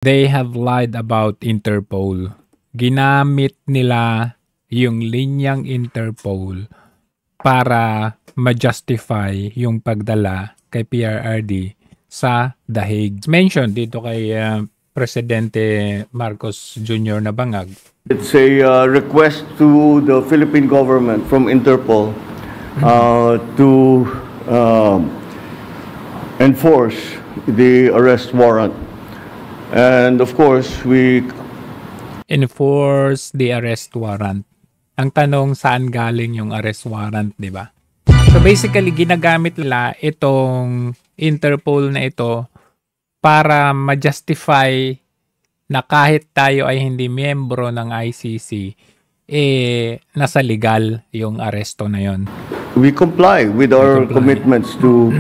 They have lied about Interpol. Ginamit nila yung linyang Interpol para ma-justify yung pagdala kay PRRD sa The Hague. Mentioned dito kay Presidente Marcos Jr. na bangag. It's a request to the Philippine government from Interpol to enforce the arrest warrant. And of course, we enforce the arrest warrant. Ang tanong, saan galing yung arrest warrant, di ba? So basically, ginagamit nila itong Interpol na ito para ma-justify na kahit tayo ay hindi miyembro ng ICC, nasa legal yung aresto na yon. We comply with our commitments to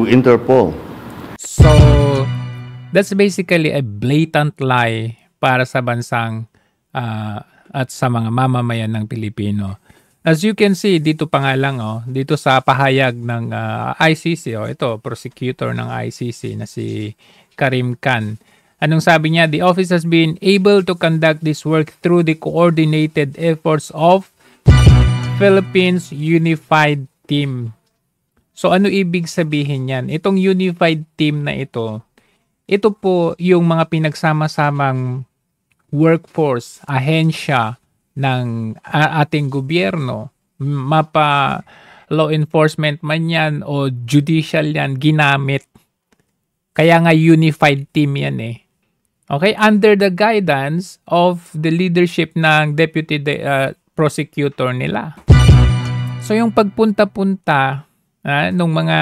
Interpol. So, that's basically a blatant lie para sa bansang at sa mga mamamayan ng Pilipino. As you can see, dito pa nga lang, dito sa pahayag ng ICC, ito, prosecutor ng ICC na si Karim Khan. Anong sabi niya? The office has been able to conduct this work through the coordinated efforts of Philippines Unified Team. So ano ibig sabihin yan? Itong Unified Team na ito po yung mga pinagsama-samang workforce, ahensya ng ating gobyerno, mapa law enforcement man yan o judicial yan, ginamit. Kaya nga unified team yan eh. Okay, under the guidance of the leadership ng deputy prosecutor nila. So yung pagpunta-punta nung mga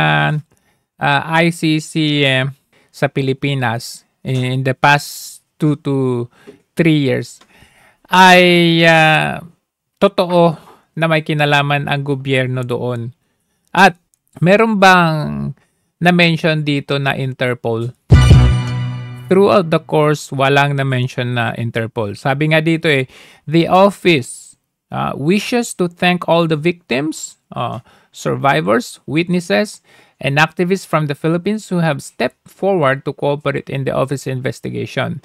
ICC sa Pilipinas in the past 2 to 3 years ay totoo na may kinalaman ang gobyerno doon. At meron bang na-mention dito na Interpol? Throughout the course, walang na-mention na Interpol. Sabi nga dito the office wishes to thank all the victims, survivors, witnesses, and activists from the Philippines who have stepped forward to cooperate in the office investigation.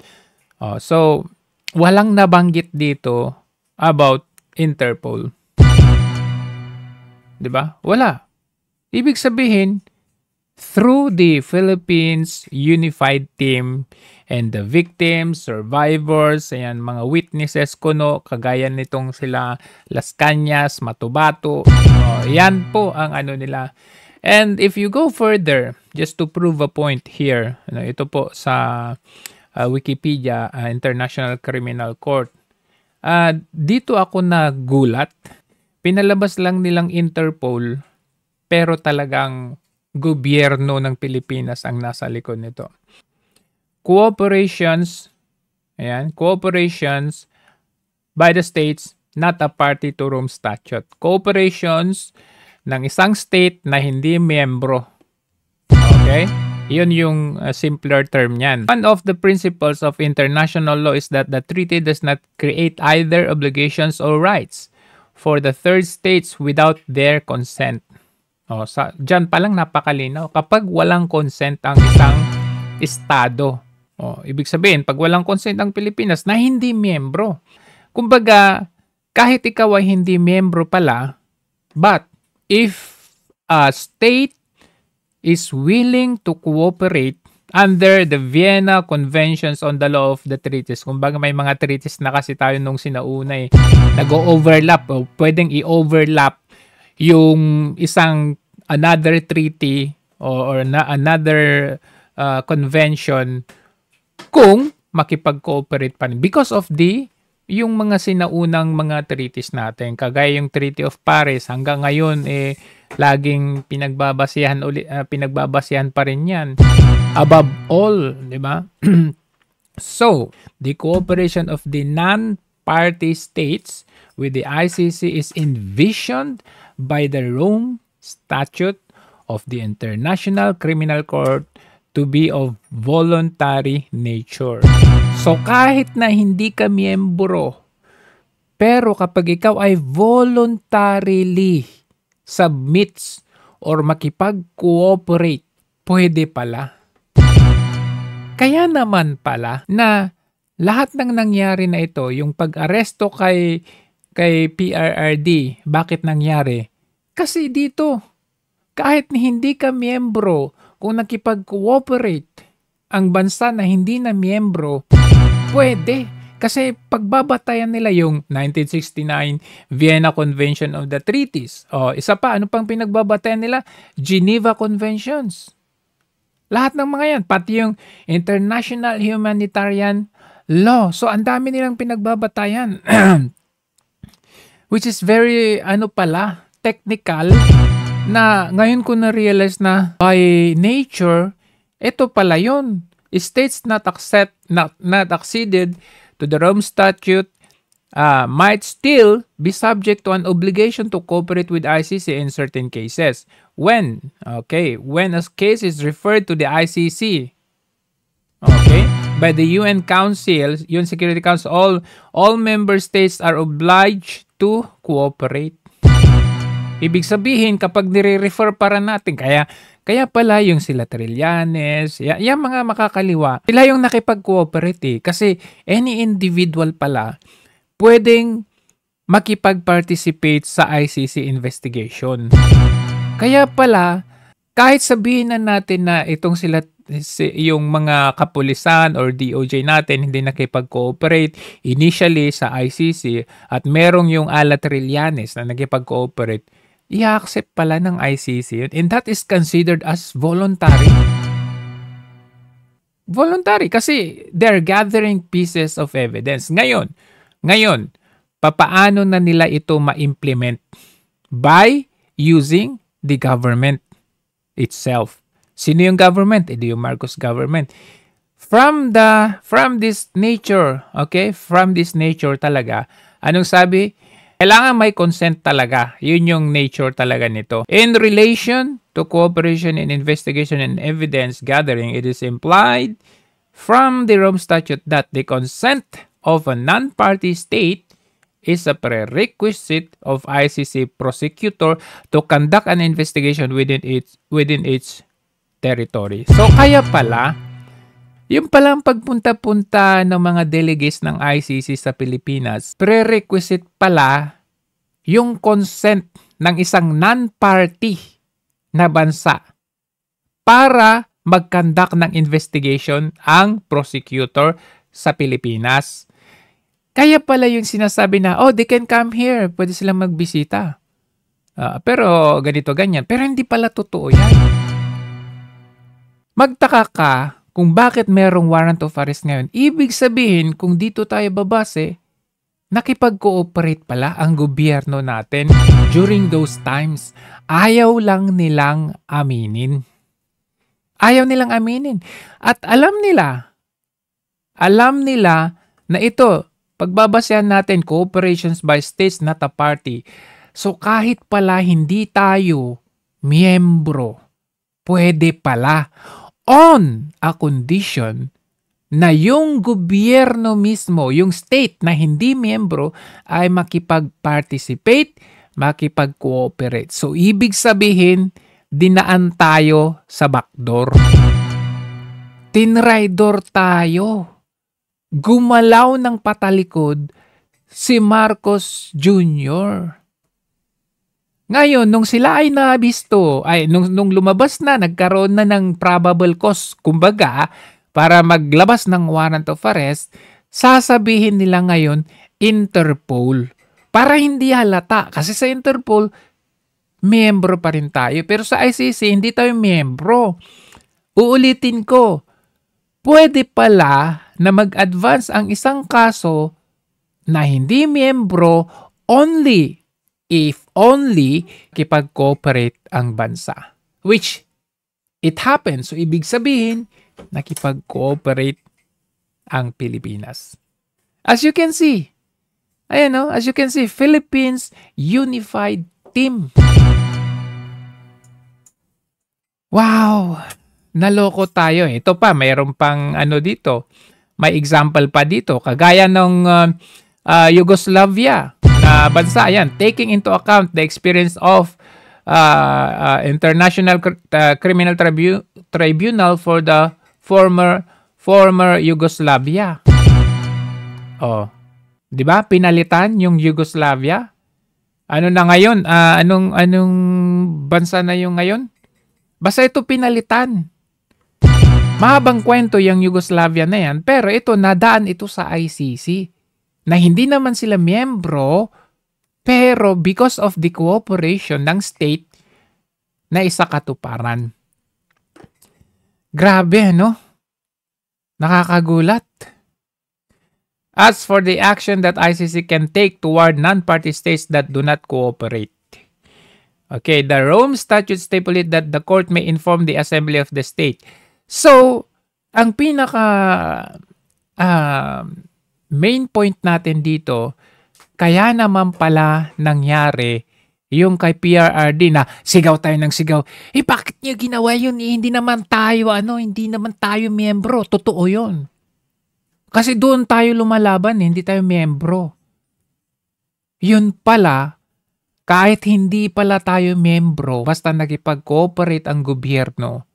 So, walang nabanggit dito about Interpol. Diba? Wala. Ibig sabihin, through the Philippines Unified Team and the victims, survivors, ayan, mga witnesses kuno, kagaya nitong sila Las Cañas, Matubato, yan po ang ano nila. And if you go further, just to prove a point here, ito po sa Wikipedia, International Criminal Court, dito ako nagulat. Pinalabas lang nilang Interpol, pero talagang gobyerno ng Pilipinas ang nasa likod nito. Cooperations by the states not a party to Rome Statute. Cooperations ng isang state na hindi miyembro. Okay? Yun yung simpler term niyan. One of the principles of international law is that the treaty does not create either obligations or rights for the third states without their consent. Diyan pa lang napakalinaw. Kapag walang consent ang isang estado, ibig sabihin, pag walang consent ang Pilipinas na hindi miyembro. Kumbaga, kahit ikaw ay hindi miyembro pala, but if a state is willing to cooperate under the Vienna Conventions on the Law of the Treaties, kumbaga may mga treaties na kasi tayo nung sinauna nag-overlap o pwedeng i-overlap yung isang another treaty or another convention kung makipag-cooperate pa rin because of yung mga sinaunang mga treaties natin, kagaya yung Treaty of Paris hanggang ngayon laging pinagbabasihan pa rin yan above all, di ba? So the cooperation of the non-party states with the ICC is envisioned by the Rome Statute of the International Criminal Court to be of voluntary nature. So kahit na hindi ka miyembro, pero kapag ikaw ay voluntarily submits or makipag-cooperate, pwede pala. Kaya naman pala na lahat ng nangyari na ito, yung pag-aresto kay PRRD, bakit nangyari? Kasi dito, kahit hindi ka miyembro, kung nakipag-cooperate ang bansa na hindi na miyembro, pwede. Kasi pagbabatayan nila yung 1969 Vienna Convention of the Treaties. O, isa pa, ano pang pinagbabatayan nila? Geneva Conventions. Lahat ng mga yan, pati yung International Humanitarian Law. So, ang dami nilang pinagbabatayan. Which is very, technical, na ngayon ko na-realize na by nature, ito pala yun. States not acceded to the Rome Statute might still be subject to an obligation to cooperate with ICC in certain cases. When a case is referred to the ICC, by the UN Council, UN Security Council, all member states are obliged to cooperate. Ibig sabihin, kapag nire-refer para natin, kaya pala yung sila Trillanes, yung mga makakaliwa, sila yung nakipag-cooperate kasi any individual pala pwedeng makipag-participate sa ICC investigation. Kaya pala, kahit sabihin na natin na itong yung mga kapulisan or DOJ natin hindi nakipag-cooperate initially sa ICC at merong yung ala Trillanes na nakipag-cooperate, i-accept pala ng ICC yun. And that is considered as voluntary. Voluntary kasi they're gathering pieces of evidence. Ngayon, papaano na nila ito ma-implement? By using the government itself. Sino yung government? Ito yung Marcos government. From this nature, from this nature talaga, anong sabi? Kailangan may consent talaga. Yun yung nature talaga nito. In relation to cooperation in investigation and evidence gathering, it is implied from the Rome Statute that the consent of a non-party state is a prerequisite of ICC prosecutor to conduct an investigation within its territory. So kaya pala, yung palang pagpunta-punta ng mga delegates ng ICC sa Pilipinas, prerequisite pala yung consent ng isang non-party na bansa para mag-conduct ng investigation ang prosecutor sa Pilipinas. Kaya pala yung sinasabi na, they can come here, pwede silang magbisita. Pero ganito, ganyan. Pero hindi pala totoo yan. Magtaka ka kung bakit merong warrant of arrest ngayon. Ibig sabihin, kung dito tayo babase, nakipag-cooperate pala ang gobyerno natin during those times. Ayaw lang nilang aminin. Ayaw nilang aminin. At alam nila na ito, pagbabasehan natin, cooperations by states not a party. So kahit pala hindi tayo miyembro, pwede pala on a condition na yung gobyerno mismo, yung state na hindi miyembro ay makipag-participate, makipag-cooperate. So ibig sabihin, dinaan tayo sa backdoor. Tinraidor tayo. Gumalaw ng patalikod si Marcos Jr. Ngayon, nung sila ay nabisto, nung lumabas na, nagkaroon na ng probable cause, kumbaga, para maglabas ng warrant of arrest, sasabihin nila ngayon, Interpol. Para hindi halata. Kasi sa Interpol, miyembro pa rin tayo. Pero sa ICC, hindi tayo miyembro. Uulitin ko, pwede pala na mag-advance ang isang kaso na hindi miyembro if only kipag-cooperate ang bansa. Which, it happens. So, ibig sabihin, nakipag-cooperate ang Pilipinas. As you can see, Philippines Unified Team. Wow! Naloko tayo. Ito pa, mayroon pang dito. May example pa dito. Kagaya ng Yugoslavia na bansa. Ayan, taking into account the experience of International Criminal Tribunal for the former Yugoslavia. Oh, 'di ba? Pinalitan yung Yugoslavia. Ano na ngayon? Anong bansa na yung ngayon? Basta ito pinalitan. Mahabang kwento yung Yugoslavia na yan, pero ito nadaan ito sa ICC na hindi naman sila miyembro, pero because of the cooperation ng state na isakatuparan. Grabe, no? Nakakagulat. As for the action that ICC can take toward non-party states that do not cooperate. Okay, the Rome Statute stipulates that the court may inform the assembly of the state. So, ang pinaka main point natin dito, kaya naman pala nangyari yung kay PRRD na sigaw tayo ng sigaw. Bakit niya ginawa yun? Hindi naman tayo miyembro. Totoo yun. Kasi doon tayo lumalaban, hindi tayo miyembro. Yun pala, kahit hindi pala tayo miyembro, basta nakipag-cooperate ang gobyerno,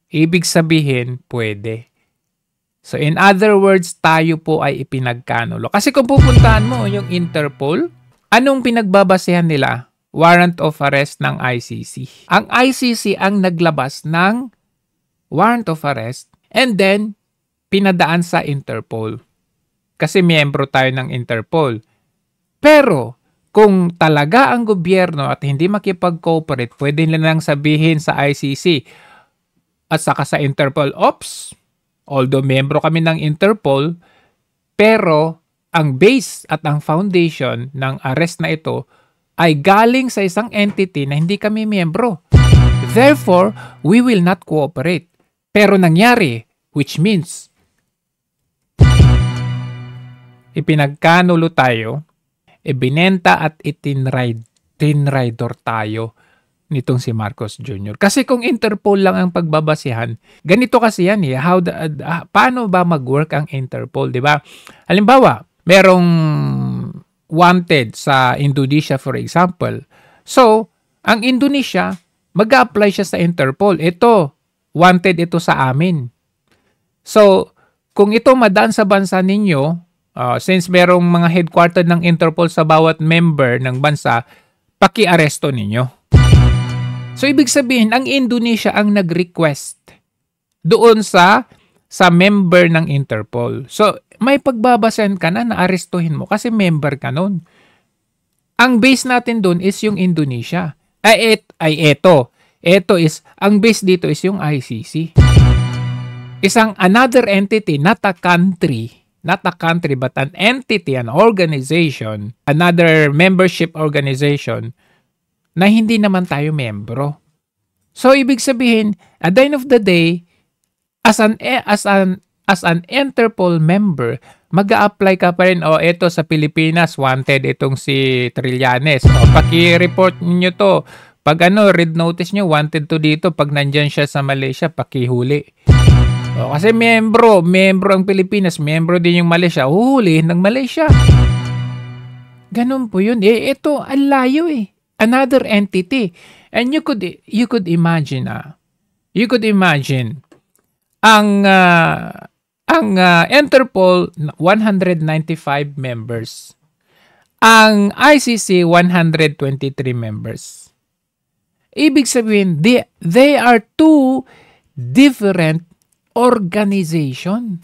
ibig sabihin, pwede. So in other words, tayo po ay ipinagkanulo. Kasi kung pupuntahan mo yung Interpol, anong pinagbabasehan nila? Warrant of arrest ng ICC. Ang ICC ang naglabas ng warrant of arrest and then pinadaan sa Interpol. Kasi miyembro tayo ng Interpol. Pero kung talaga ang gobyerno at hindi makipag-cooperate, pwede nilang sabihin sa ICC at saka sa Interpol, oops, although miyembro kami ng Interpol, pero ang base at ang foundation ng arrest na ito ay galing sa isang entity na hindi kami miyembro. Therefore, we will not cooperate. Pero nangyari, which means ipinagkanulo tayo, ibinenta at tinrider tayo nitong si Marcos Jr. Kasi kung Interpol lang ang pagbabasihan, ganito kasi yan eh. Paano ba mag-work ang Interpol, di ba? Halimbawa, merong wanted sa Indonesia for example. So, ang Indonesia, mag-a-apply siya sa Interpol. Ito, wanted ito sa amin. So, kung ito madaan sa bansa ninyo, since merong mga headquarter ng Interpol sa bawat member ng bansa, paki-aresto ninyo. So, ibig sabihin, ang Indonesia ang nag-request doon sa member ng Interpol. So, may pagbabasehan ka na arestuhin mo kasi member ka nun. Ang base natin doon is yung Indonesia. Ito is, ang base dito is yung ICC. Isang another entity, not a country but an entity, an organization, another membership organization na hindi naman tayo membro. So, ibig sabihin, at the end of the day, as an Interpol member, mag-a-apply ka pa rin, eto sa Pilipinas, wanted itong si Trillanes. Paki-report niyo to. Pag red notice niyo, wanted to dito. Pag nandyan siya sa Malaysia, pakihuli. Kasi membro ang Pilipinas, membro din yung Malaysia, huhulihin ng Malaysia. Ganun po yun. Ito, ang layo eh. Another entity. And you could imagine, ang Interpol 195 members. Ang ICC 123 members. Ibig sabihin, they are two different organization.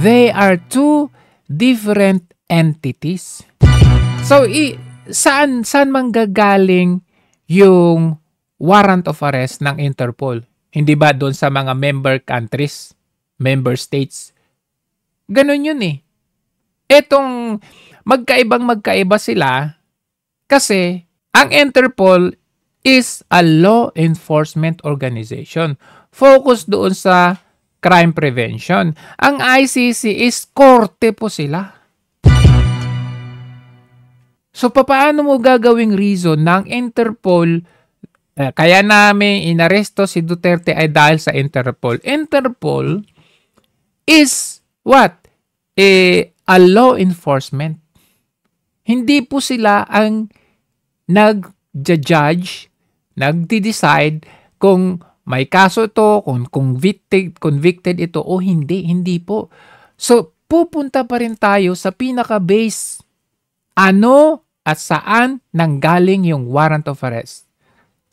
They are two different entities. So, saan manggagaling yung warrant of arrest ng Interpol? Hindi ba doon sa mga member countries, member states? Ganon yun eh. Etong magkaiba sila kasi ang Interpol is a law enforcement organization. Focus doon sa crime prevention. Ang ICC is korte po sila. So, paano mo gagawing reason ng Interpol? Kaya namin inaresto si Duterte ay dahil sa Interpol. Interpol is what? A law enforcement. Hindi po sila ang nag-judge, nagde-decide kung may kaso to, kung convicted ito o hindi, hindi po. So, pupunta pa rin tayo sa pinaka-base. Ano at saan nanggaling yung warrant of arrest?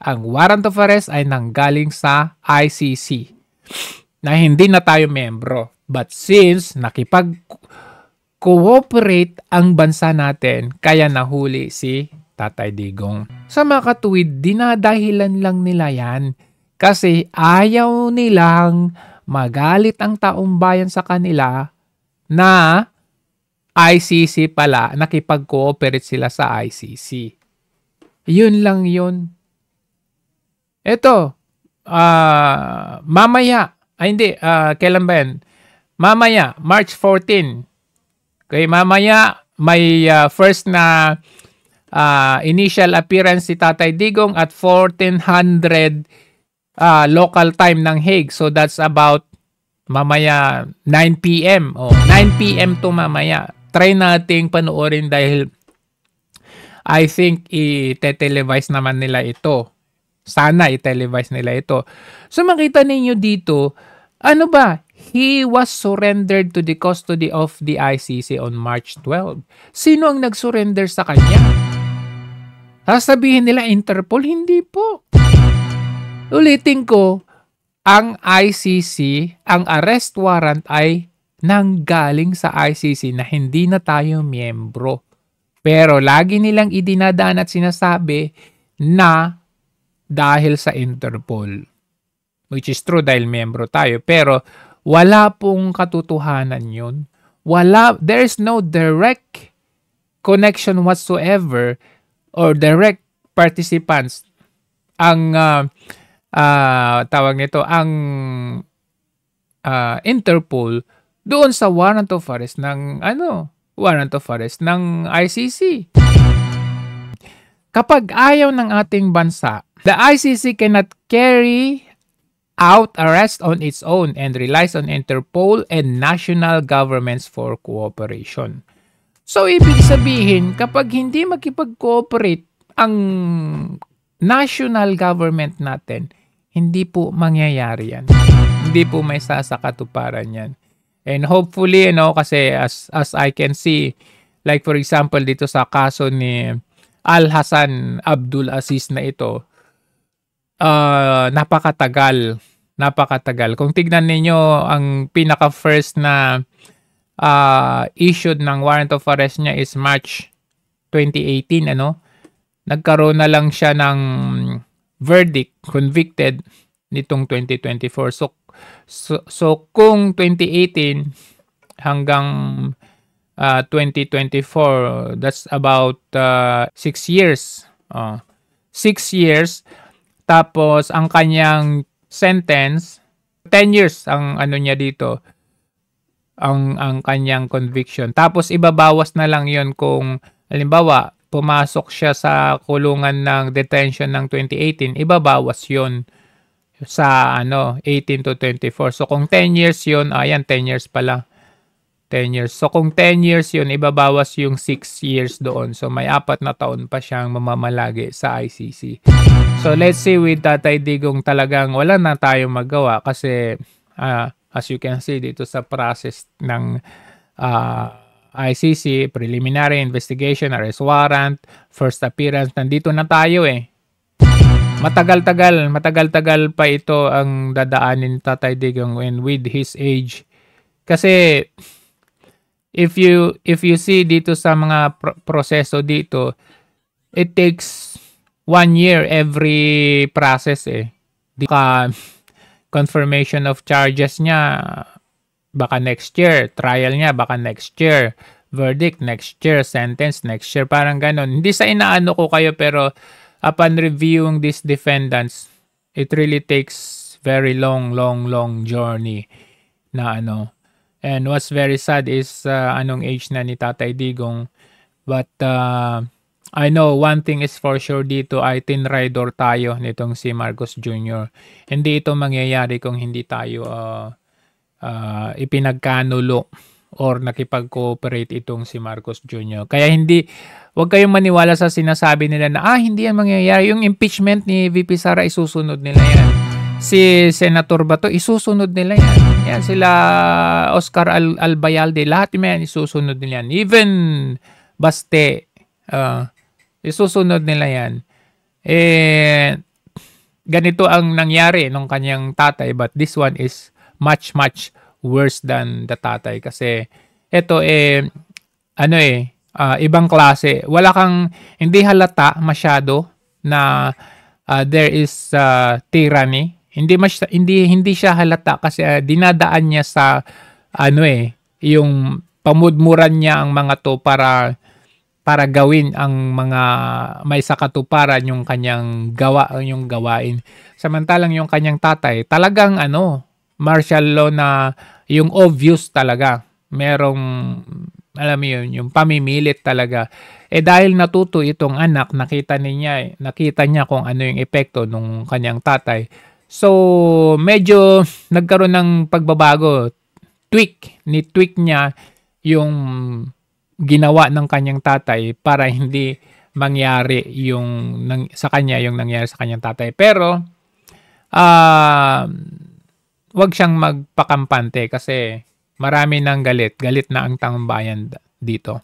Ang warrant of arrest ay nanggaling sa ICC na hindi na tayo membro. But since nakipag-cooperate ang bansa natin, kaya nahuli si Tatay Digong. Sa mga katuwid, dinadahilan lang nila yan kasi ayaw nilang magalit ang taong bayan sa kanila na ICC pala, nakipag-cooperate sila sa ICC. Yun lang yun. Ito, kailan ba yan? Mamaya, March 14. Okay, mamaya may first na initial appearance si Tatay Digong at 1400 local time ng Hague. So that's about mamaya 9 p.m. 9 p.m. to mamaya. Try nating panoorin dahil I think i-televise naman nila ito. Sana i-televise nila ito. So makita ninyo dito, ano ba? He was surrendered to the custody of the ICC on March 12. Sino ang nag-surrender sa kanya? Sasabihin nila Interpol? Hindi po. Ulitin ko, ang ICC, ang arrest warrant ay nanggaling sa ICC na hindi na tayo miyembro. Pero lagi nilang idinadaan at sinasabi na dahil sa Interpol. Which is true dahil miyembro tayo. Pero wala pong katotohanan yun. There's no direct connection whatsoever or direct participants ang tawag nito, ang Interpol doon sa warrant of arrest ng ICC. Kapag ayaw ng ating bansa, the ICC cannot carry out arrest on its own and relies on Interpol and national governments for cooperation. So, ibig sabihin, kapag hindi makipag-cooperate ang national government natin, hindi po mangyayari yan. Hindi po may sasakatuparan yan. And hopefully, kasi as I can see, like for example, dito sa kaso ni Al-Hassan Abdul Aziz na ito, napakatagal. Kung tignan ninyo, ang pinaka-first na issued ng warrant of arrest niya is March 2018, Nagkaroon na lang siya ng verdict, convicted nitong 2024. So kung 2018 hanggang 2024, that's about 6 years. 6 years. Tapos ang kanyang sentence, 10 years ang niya dito. Ang kanyang conviction. Tapos ibabawas na lang 'yon kung halimbawa pumasok siya sa kulungan ng detention ng 2018, ibabawas 'yon sa 18 to 24. So kung 10 years 'yon, 10 years pala. 10 years. So kung 10 years 'yon, ibabawas yung 6 years doon. So may 4 na taon pa siyang mamamalagi sa ICC. So let's see with Tatay Digong, talagang wala na tayong magawa kasi as you can see dito sa process ng ICC, preliminary investigation, arrest warrant, first appearance, nandito na tayo Matagal-tagal pa ito ang dadaanin ni Tatay Digong and with his age. Kasi if you see dito sa mga proseso dito, it takes 1 year every process Di ka confirmation of charges niya baka next year, trial niya baka next year, verdict next year, sentence next year, parang ganon. Hindi sa inaano ko kayo, pero upon reviewing these defendants, it really takes very long journey na And what's very sad is anong age na ni Tatay Digong. But I know one thing is for sure dito ay tinraidor tayo nitong si Marcos Jr. Hindi ito mangyayari kung hindi tayo ipinagkanulo or nakipag-cooperate itong si Marcos Jr. Kaya wag kayong maniwala sa sinasabi nila na hindi yan mangyayari. Yung impeachment ni VP Sara, isusunod nila yan. si Senator Bato, isusunod nila yan. Yan, sila Oscar Albayalde, lahat yan isusunod nila yan. Even Baste, isusunod nila yan. Ganito ang nangyari nung kanyang tatay, but this one is much worse than the tatay. Kasi ito ibang klase. Wala kang, hindi halata masyado na there is tyranny. Hindi siya halata kasi dinadaan niya sa yung pamudmuran niya ang mga to para gawin ang mga may sakatuparan yung kanyang gawain. Samantalang yung kanyang tatay, talagang martial law na yung obvious talaga. Merong, alam mo yun, yung pamimilit talaga. Dahil natuto itong anak, nakita niya kung ano yung epekto nung kanyang tatay. So, medyo nagkaroon ng pagbabago. Tweak niya yung ginawa ng kanyang tatay para hindi mangyari yung sa kanya yung nangyari sa kanyang tatay. Pero, wag siyang magpakampante kasi marami nang galit na ang taong bayan dito.